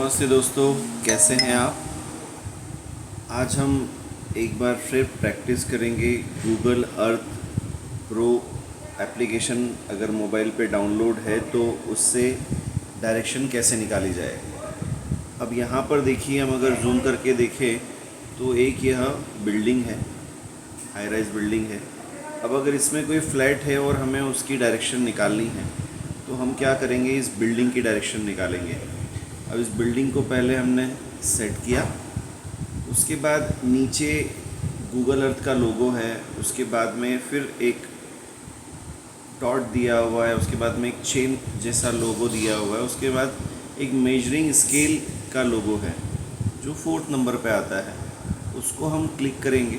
नमस्ते दोस्तों, कैसे हैं आप। आज हम एक बार फिर प्रैक्टिस करेंगे गूगल अर्थ प्रो एप्लीकेशन। अगर मोबाइल पे डाउनलोड है तो उससे डायरेक्शन कैसे निकाली जाए। अब यहाँ पर देखिए, हम अगर जूम करके देखें तो एक यह बिल्डिंग है, हाई राइज बिल्डिंग है। अब अगर इसमें कोई फ्लैट है और हमें उसकी डायरेक्शन निकालनी है तो हम क्या करेंगे, इस बिल्डिंग की डायरेक्शन निकालेंगे। अब इस बिल्डिंग को पहले हमने सेट किया, उसके बाद नीचे गूगल अर्थ का लोगो है, उसके बाद में फिर एक डॉट दिया हुआ है, उसके बाद में एक चेन जैसा लोगो दिया हुआ है, उसके बाद एक मेजरिंग स्केल का लोगो है जो 4th नंबर पे आता है। उसको हम क्लिक करेंगे।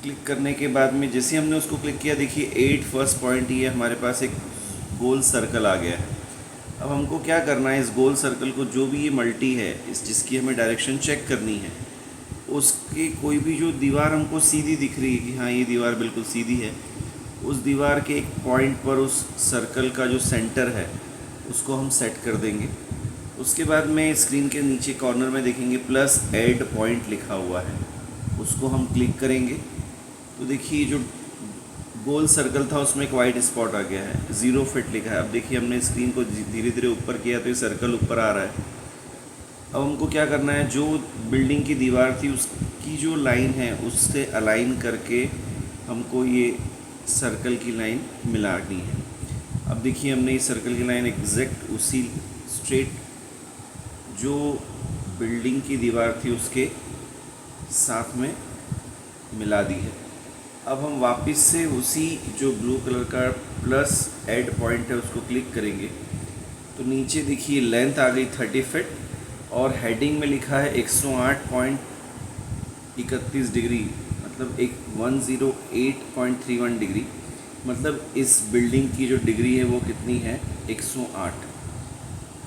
क्लिक करने के बाद में जैसे हमने उसको क्लिक किया, देखिए 8 फर्स्ट पॉइंट, ये हमारे पास एक गोल सर्कल आ गया है। अब हमको क्या करना है, इस गोल सर्कल को, जो भी ये मल्टी है इस जिसकी हमें डायरेक्शन चेक करनी है, उसके कोई भी जो दीवार हमको सीधी दिख रही है कि हाँ ये दीवार बिल्कुल सीधी है, उस दीवार के एक पॉइंट पर उस सर्कल का जो सेंटर है उसको हम सेट कर देंगे। उसके बाद में स्क्रीन के नीचे कॉर्नर में देखेंगे प्लस ऐड पॉइंट लिखा हुआ है, उसको हम क्लिक करेंगे तो देखिए जो गोल सर्कल था उसमें एक वाइट स्पॉट आ गया है, 0 फीट लिखा है। अब देखिए हमने स्क्रीन को धीरे धीरे ऊपर किया तो ये सर्कल ऊपर आ रहा है। अब हमको क्या करना है, जो बिल्डिंग की दीवार थी उसकी जो लाइन है उससे अलाइन करके हमको ये सर्कल की लाइन मिलानी है। अब देखिए हमने इस सर्कल की लाइन एग्जैक्ट उसी स्ट्रेट जो बिल्डिंग की दीवार थी उसके साथ में मिला दी है। अब हम वापस से उसी जो ब्लू कलर का प्लस ऐड पॉइंट है उसको क्लिक करेंगे तो नीचे देखिए लेंथ आ गई 30 फीट और हेडिंग में लिखा है 108.31 डिग्री, मतलब एक 108.31 डिग्री। मतलब इस बिल्डिंग की जो डिग्री है वो कितनी है, 108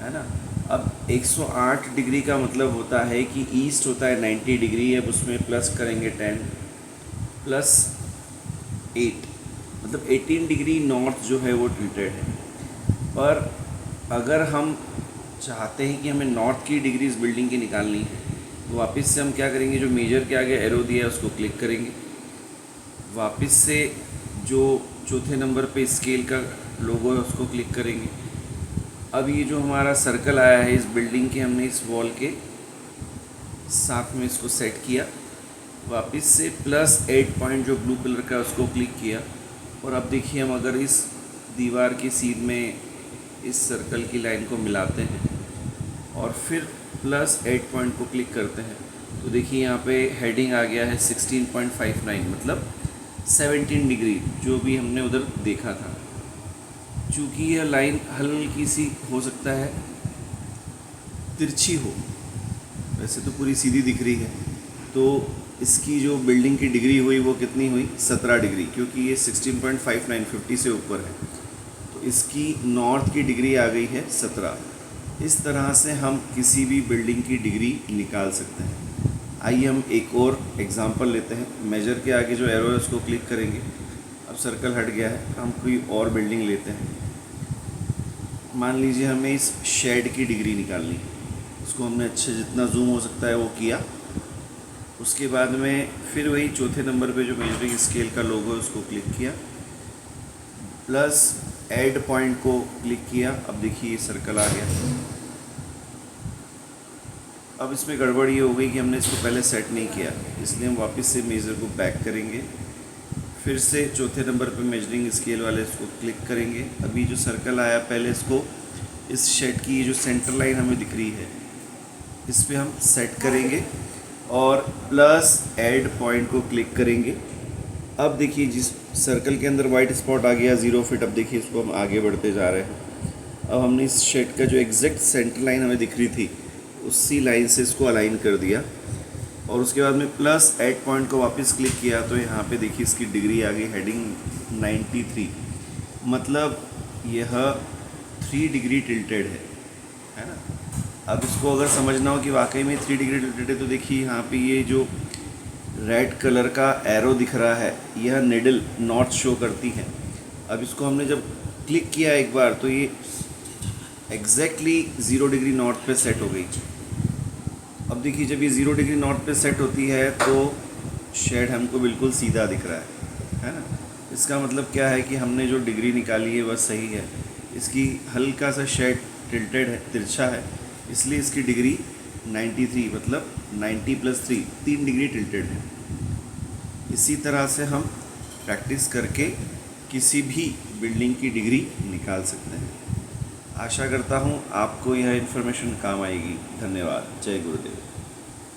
है ना। अब 108 डिग्री का मतलब होता है कि ईस्ट होता है 90 डिग्री। अब उसमें प्लस करेंगे 10 प्लस 8, मतलब 18 डिग्री नॉर्थ जो है वो टिल्टेड है। पर अगर हम चाहते हैं कि हमें नॉर्थ की डिग्री इस बिल्डिंग की निकालनी है तो वापस से हम क्या करेंगे, जो मेजर के आगे एरो दिया है उसको क्लिक करेंगे। वापस से जो चौथे नंबर पे स्केल का लोगो है उसको क्लिक करेंगे। अब ये जो हमारा सर्कल आया है इस बिल्डिंग के, हमने इस वॉल के साथ में इसको सेट किया। वापस से प्लस 8 पॉइंट जो ब्लू कलर का उसको क्लिक किया और अब देखिए हम अगर इस दीवार की सीध में इस सर्कल की लाइन को मिलाते हैं और फिर प्लस 8 पॉइंट को क्लिक करते हैं तो देखिए यहाँ पे हेडिंग आ गया है 16.59, मतलब 17 डिग्री जो भी हमने उधर देखा था। चूँकि यह लाइन हल्की सी हो सकता है तिरछी हो, वैसे तो पूरी सीधी दिख रही है, तो इसकी जो बिल्डिंग की डिग्री हुई वो कितनी हुई, 17 डिग्री, क्योंकि ये 16.59 50 से ऊपर है तो इसकी नॉर्थ की डिग्री आ गई है 17। इस तरह से हम किसी भी बिल्डिंग की डिग्री निकाल सकते हैं। आइए हम एक और एग्जांपल लेते हैं। मेजर के आगे जो एरो है उसको क्लिक करेंगे। अब सर्कल हट गया है, हम कोई और बिल्डिंग लेते हैं। मान लीजिए हमें इस शेड की डिग्री निकालनी है, उसको हमने अच्छे जितना जूम हो सकता है वो किया। उसके बाद में फिर वही चौथे नंबर पे जो मेजरिंग स्केल का लोगो है उसको क्लिक किया, प्लस ऐड पॉइंट को क्लिक किया। अब देखिए सर्कल आ गया। अब इसमें गड़बड़ ये हो गई कि हमने इसको पहले सेट नहीं किया, इसलिए हम वापस से मेज़र को बैक करेंगे। फिर से चौथे नंबर पे मेजरिंग स्केल वाले इसको क्लिक करेंगे। अभी जो सर्कल आया पहले इसको, इस शेड की ये जो सेंटर लाइन हमें दिख रही है इस पर हम सेट करेंगे और प्लस ऐड पॉइंट को क्लिक करेंगे। अब देखिए जिस सर्कल के अंदर वाइट स्पॉट आ गया 0 फीट, अब देखिए इसको हम आगे बढ़ते जा रहे हैं। अब हमने इस शेड का जो एग्जैक्ट सेंटर लाइन हमें दिख रही थी उसी लाइन से इसको अलाइन कर दिया और उसके बाद में प्लस ऐड पॉइंट को वापस क्लिक किया तो यहाँ पे देखिए इसकी डिग्री आ गई, हेडिंग 93, मतलब यह 3 डिग्री टिल्टेड है ना। अब इसको अगर समझना हो कि वाकई में 3 डिग्री टिल्टेड है तो देखिए यहाँ पे ये जो रेड कलर का एरो दिख रहा है यह निडल नॉर्थ शो करती है। अब इसको हमने जब क्लिक किया एक बार तो ये एग्जैक्टली 0 डिग्री नॉर्थ पे सेट हो गई। अब देखिए जब ये 0 डिग्री नॉर्थ पे सेट होती है तो शेड हमको बिल्कुल सीधा दिख रहा है ना। इसका मतलब क्या है कि हमने जो डिग्री निकाली है वह सही है। इसकी हल्का सा शेड टिल्टेड है, तिरछा है, इसलिए इसकी डिग्री 93 मतलब 90 + 3 3 डिग्री टिल्टेड है। इसी तरह से हम प्रैक्टिस करके किसी भी बिल्डिंग की डिग्री निकाल सकते हैं। आशा करता हूँ आपको यह इन्फॉर्मेशन काम आएगी। धन्यवाद। जय गुरुदेव।